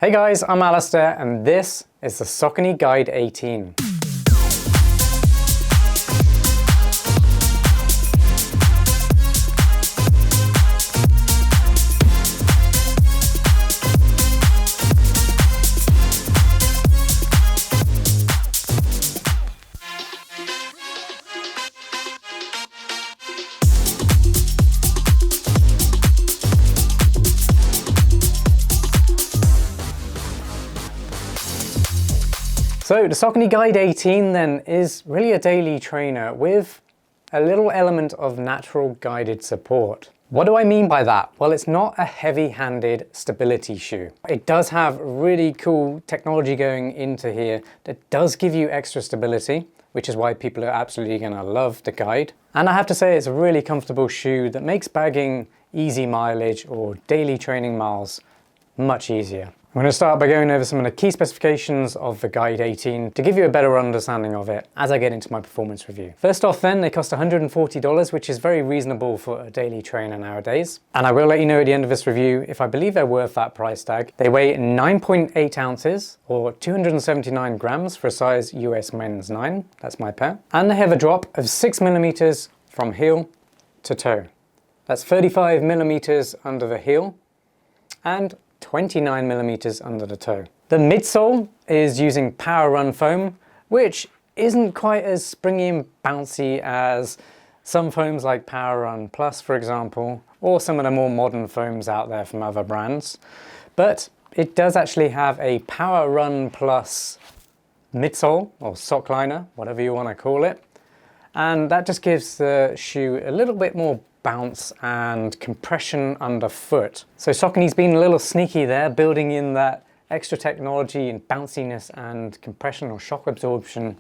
Hey guys, I'm Alistair and this is the Saucony Guide 18. So the Saucony Guide 18 then is really a daily trainer with a little element of natural guided support. What do I mean by that? Well, it's not a heavy-handed stability shoe. It does have really cool technology going into here that does give you extra stability, which is why people are absolutely going to love the Guide. And I have to say it's a really comfortable shoe that makes bagging easy mileage or daily training miles much easier. I'm going to start by going over some of the key specifications of the Guide 18 to give you a better understanding of it as I get into my performance review. First off then, they cost $140, which is very reasonable for a daily trainer nowadays. And I will let you know at the end of this review if I believe they're worth that price tag. They weigh 9.8 ounces or 279 grams for a size US men's 9. That's my pair. And they have a drop of 6 millimeters from heel to toe. That's 35 millimeters under the heel and 29 millimeters under the toe. The midsole is using Power Run foam, which isn't quite as springy and bouncy as some foams like Power Run Plus, for example, or some of the more modern foams out there from other brands. But it does actually have a Power Run Plus midsole or sock liner, whatever you want to call it. And that just gives the shoe a little bit more bounce and compression underfoot. So Saucony's been a little sneaky there, building in that extra technology and bounciness and compression or shock absorption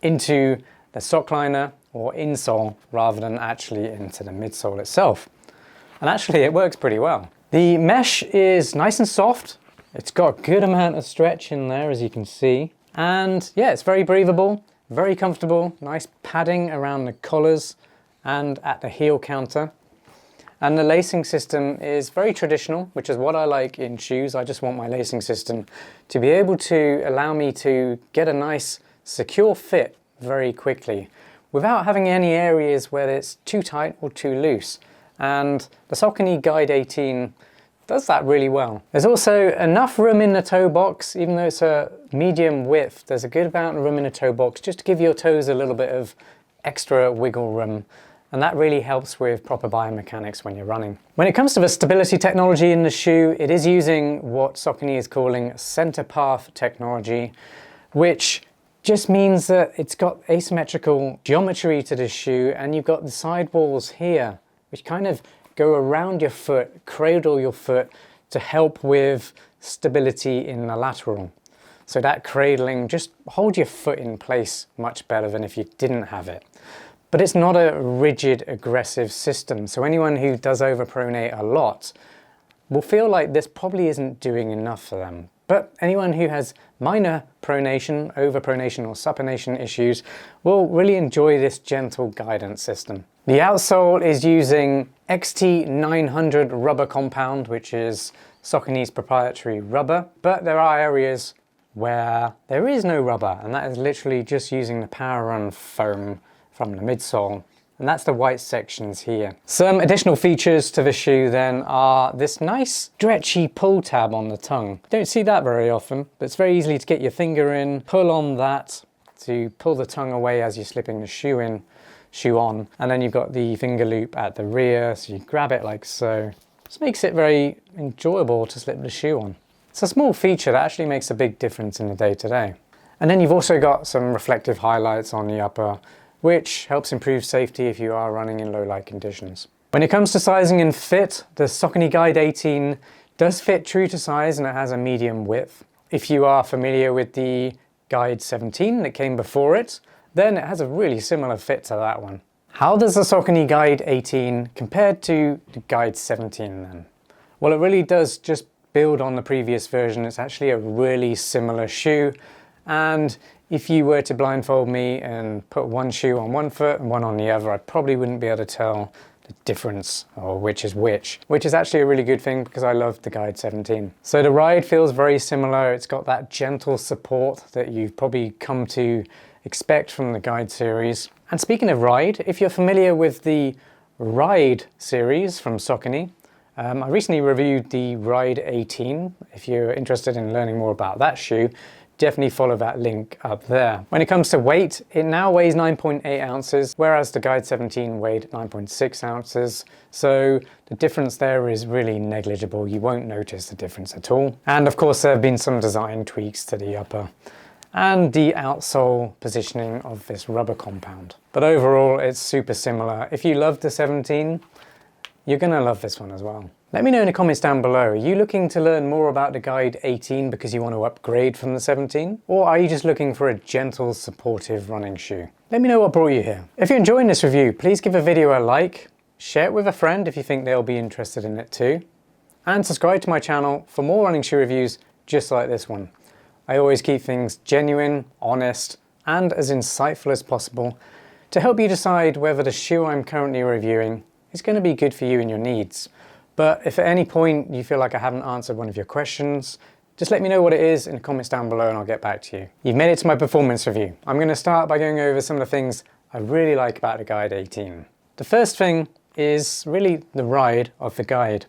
into the sock liner or insole rather than actually into the midsole itself. And actually it works pretty well. The mesh is nice and soft. It's got a good amount of stretch in there, as you can see. And yeah, it's very breathable, very comfortable, nice padding around the collars and at the heel counter. And the lacing system is very traditional, which is what I like in shoes. I just want my lacing system to be able to allow me to get a nice secure fit very quickly without having any areas where it's too tight or too loose. And the Saucony Guide 18 does that really well. There's also enough room in the toe box, even though it's a medium width, there's a good amount of room in the toe box just to give your toes a little bit of extra wiggle room. And that really helps with proper biomechanics when you're running. When it comes to the stability technology in the shoe, it is using what Saucony is calling center path technology, which just means that it's got asymmetrical geometry to the shoe, and you've got the sidewalls here, which kind of go around your foot, cradle your foot to help with stability in the lateral. So that cradling just holds your foot in place much better than if you didn't have it. But it's not a rigid, aggressive system. So anyone who does overpronate a lot will feel like this probably isn't doing enough for them. But anyone who has minor pronation, overpronation or supination issues will really enjoy this gentle guidance system. The outsole is using XT900 rubber compound, which is Saucony's proprietary rubber. But there are areas where there is no rubber, and that is literally just using the Power Run foam from the midsole, and that's the white sections here. Some additional features to the shoe then are this nice stretchy pull tab on the tongue. You don't see that very often, but it's very easy to get your finger in, pull on that to pull the tongue away as you're slipping the shoe on, and then you've got the finger loop at the rear, so you grab it like so. This makes it very enjoyable to slip the shoe on. It's a small feature that actually makes a big difference in the day-to-day. And then you've also got some reflective highlights on the upper, which helps improve safety if you are running in low light conditions. When it comes to sizing and fit, the Saucony Guide 18 does fit true to size and it has a medium width. If you are familiar with the Guide 17 that came before it, then it has a really similar fit to that one. How does the Saucony Guide 18 compare to the Guide 17 then? Well, it really does just build on the previous version. It's actually a really similar shoe, and if you were to blindfold me and put one shoe on one foot and one on the other, I probably wouldn't be able to tell the difference or which is actually a really good thing because I love the Guide 17. So the ride feels very similar. It's got that gentle support that you've probably come to expect from the Guide series. And speaking of ride, if you're familiar with the Ride series from Saucony, I recently reviewed the Ride 18. If you're interested in learning more about that shoe, definitely follow that link up there. When it comes to weight, it now weighs 9.8 ounces, whereas the Guide 17 weighed 9.6 ounces. So the difference there is really negligible. You won't notice the difference at all. And of course, there have been some design tweaks to the upper and the outsole positioning of this rubber compound. But overall, it's super similar. If you love the 17, you're gonna love this one as well. Let me know in the comments down below, are you looking to learn more about the Guide 18 because you want to upgrade from the 17? Or are you just looking for a gentle, supportive running shoe? Let me know what brought you here. If you're enjoying this review, please give a video a like, share it with a friend if you think they'll be interested in it too, and subscribe to my channel for more running shoe reviews just like this one. I always keep things genuine, honest, and as insightful as possible to help you decide whether the shoe I'm currently reviewing is going to be good for you and your needs. But if at any point you feel like I haven't answered one of your questions, just let me know what it is in the comments down below and I'll get back to you. You've made it to my performance review. I'm going to start by going over some of the things I really like about the Guide 18. The first thing is really the ride of the Guide.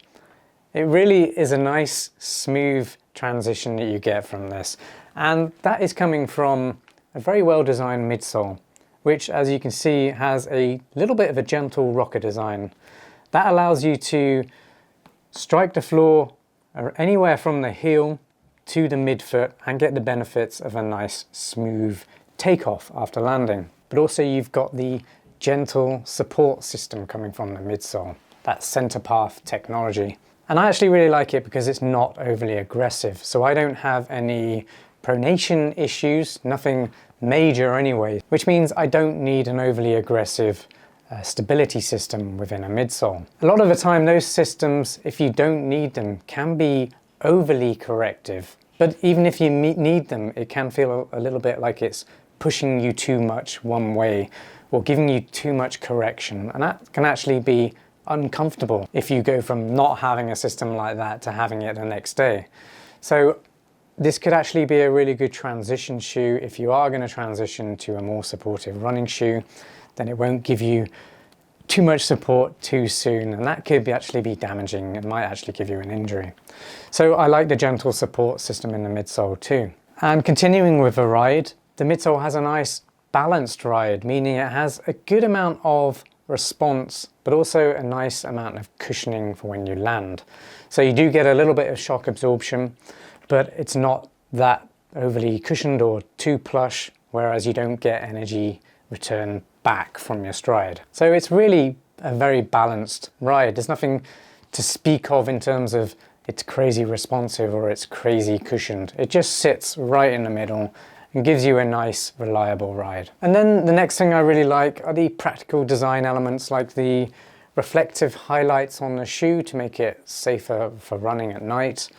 It really is a nice, smooth transition that you get from this. And that is coming from a very well-designed midsole, which, as you can see, has a little bit of a gentle rocker design. That allows you to strike the floor anywhere from the heel to the midfoot and get the benefits of a nice smooth takeoff after landing. But also you've got the gentle support system coming from the midsole, that center path technology. And I actually really like it because it's not overly aggressive. So I don't have any pronation issues, nothing major anyway, which means I don't need an overly aggressive stability system within a midsole. A lot of the time those systems, if you don't need them, can be overly corrective. But even if you need them, it can feel a little bit like it's pushing you too much one way or giving you too much correction. And that can actually be uncomfortable if you go from not having a system like that to having it the next day. So this could actually be a really good transition shoe if you are going to transition to a more supportive running shoe. Then it won't give you too much support too soon, and that could actually be damaging. It might actually give you an injury. So I like the gentle support system in the midsole too. And continuing with the ride, the midsole has a nice balanced ride, meaning it has a good amount of response, but also a nice amount of cushioning for when you land. So you do get a little bit of shock absorption, but it's not that overly cushioned or too plush, whereas you don't get energy return back from your stride. So it's really a very balanced ride. There's nothing to speak of in terms of it's crazy responsive or it's crazy cushioned. It just sits right in the middle and gives you a nice, reliable ride. And then the next thing I really like are the practical design elements like the reflective highlights on the shoe to make it safer for running at night,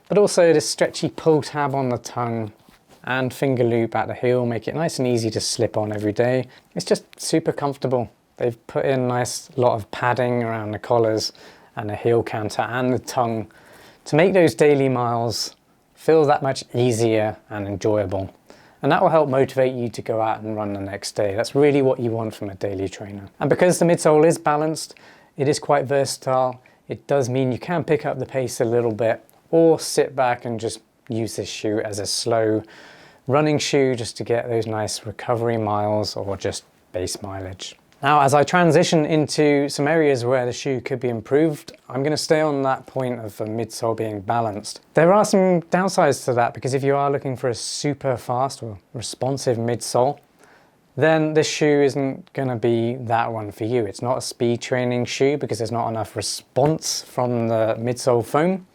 but also the stretchy pull tab on the tongue and finger loop at the heel make it nice and easy to slip on every day. It's just super comfortable. They've put in a nice lot of padding around the collars and the heel canter and the tongue to make those daily miles feel that much easier and enjoyable. And that will help motivate you to go out and run the next day. That's really what you want from a daily trainer. And because the midsole is balanced, it is quite versatile. It does mean you can pick up the pace a little bit or sit back and just use this shoe as a slow running shoe just to get those nice recovery miles or just base mileage. Now, as I transition into some areas where the shoe could be improved, I'm going to stay on that point of the midsole being balanced. There are some downsides to that because if you are looking for a super fast or responsive midsole, then this shoe isn't going to be that one for you. It's not a speed training shoe because there's not enough response from the midsole foam.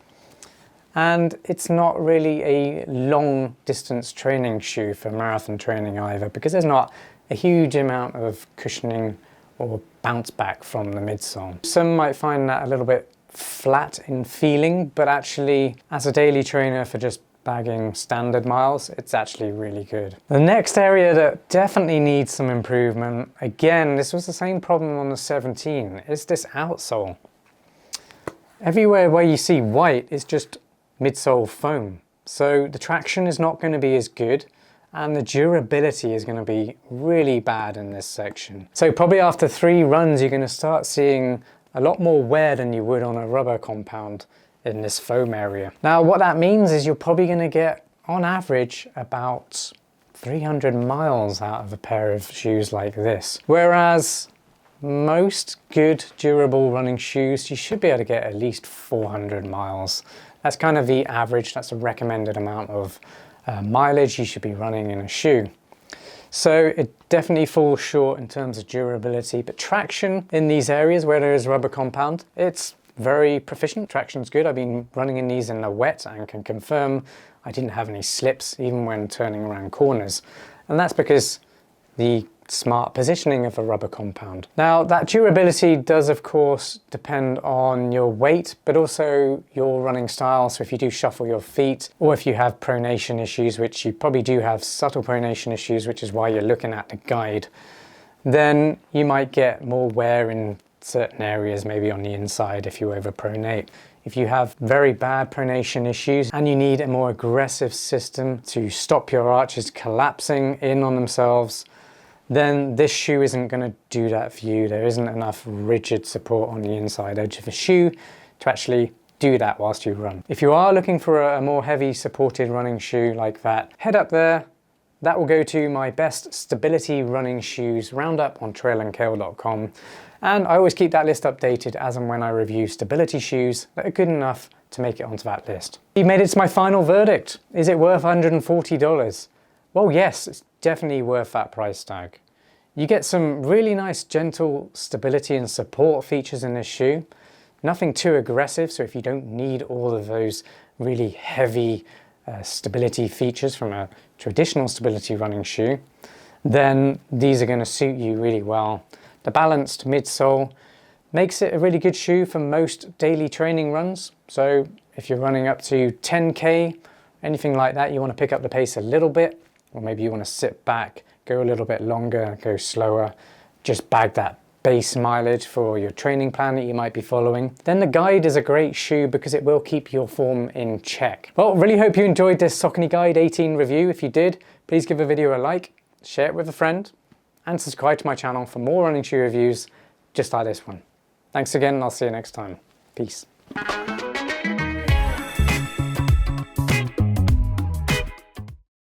And it's not really a long distance training shoe for marathon training either because there's not a huge amount of cushioning or bounce back from the midsole. Some might find that a little bit flat in feeling, but actually as a daily trainer for just bagging standard miles, it's actually really good. The next area that definitely needs some improvement, again, this was the same problem on the 17, is this outsole. Everywhere where you see white is just midsole foam. So the traction is not going to be as good and the durability is going to be really bad in this section. So probably after 3 runs, you're going to start seeing a lot more wear than you would on a rubber compound in this foam area. Now what that means is you're probably going to get, on average, about 300 miles out of a pair of shoes like this. Whereas most good durable running shoes, you should be able to get at least 400 miles. That's kind of the average, that's a recommended amount of mileage you should be running in a shoe. So it definitely falls short in terms of durability, but traction in these areas where there is rubber compound, it's very proficient. Traction's good. I've been running in these in the wet and can confirm I didn't have any slips even when turning around corners. And that's because the smart positioning of a rubber compound. Now that durability does of course depend on your weight, but also your running style. So if you do shuffle your feet, or if you have pronation issues, which you probably do have subtle pronation issues, which is why you're looking at the guide, then you might get more wear in certain areas, maybe on the inside if you overpronate. If you have very bad pronation issues and you need a more aggressive system to stop your arches collapsing in on themselves, then this shoe isn't going to do that for you. There isn't enough rigid support on the inside edge of the shoe to actually do that whilst you run. If you are looking for a more heavy supported running shoe like that, head up there. That will go to my best stability running shoes roundup on trailandkale.com. And I always keep that list updated as and when I review stability shoes that are good enough to make it onto that list. You've made it to my final verdict. Is it worth $140? Well, yes, it's definitely worth that price tag. You get some really nice gentle stability and support features in this shoe. Nothing too aggressive, so if you don't need all of those really heavy stability features from a traditional stability running shoe, then these are going to suit you really well. The balanced midsole makes it a really good shoe for most daily training runs. So if you're running up to 10K, anything like that, you want to pick up the pace a little bit, or maybe you want to sit back, go a little bit longer, go slower, just bag that base mileage for your training plan that you might be following, then the Guide is a great shoe because it will keep your form in check. Well, really hope you enjoyed this Saucony Guide 18 review. If you did, please give the video a like, share it with a friend, and subscribe to my channel for more running shoe reviews just like this one. Thanks again, and I'll see you next time. Peace.